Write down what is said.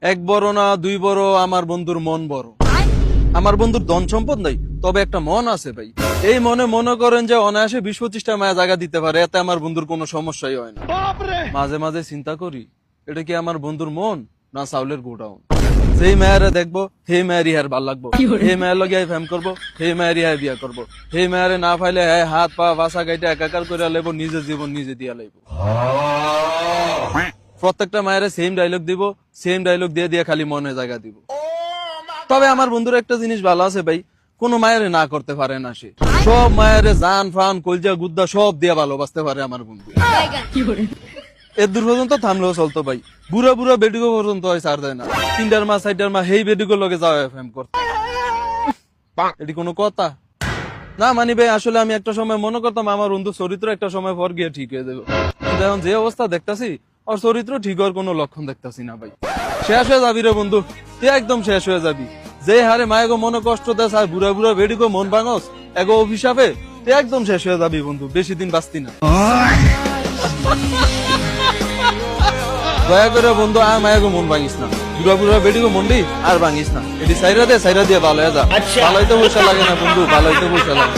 এক বড় না দুই বড়, আমার বন্ধুর মন বড়। আমার বন্ধুর ধন সম্পদ নাই, তবে একটা মন আছে ভাই। এই মনে মনে করেন যে অনায়াসে 20-25টা মায়া জায়গা দিতে পারে, এতে আমার বন্ধুর কোনো সমস্যাই হয় না। মাঝে মাঝে চিন্তা করি, এটা কি আমার বন্ধুর মন না চাউলের গোডাউন? যেই মায়ারে দেখবো সেই মায়েরই হার ভাল লাগবো, সেই মায়ের লগে ফ্যাম করবো, সেই মায়েরই হায় বিয়া করবো। সেই মায়েরে না পাইলে হ্যাঁ হাত পা বাসা গাইটা একাকার করে লাইব, নিজের জীবন নিজে দিয়া লাইব। প্রত্যেকটা মায়ের সেম ডায়লগ দিব, সেম ডায়লগ দিয়ে দিয়ে খালি মনে জায়গা দিব। তবে আমার বন্ধুর একটা জিনিস ভালো আছে ভাই, কোন মায়ের না করতে পারে না সে। সব মায়ের জান ফান কলজা গুদ্দা সব দিয়ে ভালোবাসতে পারে আমার বন্ধু। এর দূর পর্যন্ত থামলেও চলতো ভাই, বুড়া বুড়া বেডিগো পর্যন্ত হয় ছাড় দেয় না। 3টার মা 4টার মা হেই বেডিগো লগে যাওয়া ফ্যাম করতে, এটি কোনো কথা না মানি ভাই। আসলে আমি একটা সময় মনে করতাম আমার বন্ধু চরিত্র একটা সময় পর গিয়ে ঠিক হয়ে যাবে, কিন্তু এখন যে অবস্থা দেখতাছি আর চরিত্র ঠিক হওয়ার কোনো লক্ষণ দেখতাছি না ভাই। শেষ হয়ে যাবি রে বন্ধু, তুই একদম শেষ হয়ে যাবি। যে হারে মায়েগো মনে কষ্ট দেয় আর বুড়া বুড়া বেডিগো মন ভাঙস এগো অভিশাপে, তুই একদম শেষ হয়ে যাবি বন্ধু, বেশি দিন বাঁচতি না। দয়া করে বন্ধু আর মায়েগো মন ভাঙিস না, বুড়া বুড়া বেডিগো মন্ডি আর ভাঙিস না। এটি সাইরা দিয়ে ভালো হয়ে যা। ভালোই তো পয়সা লাগে না বন্ধু, ভালোই তো পয়সা লাগে।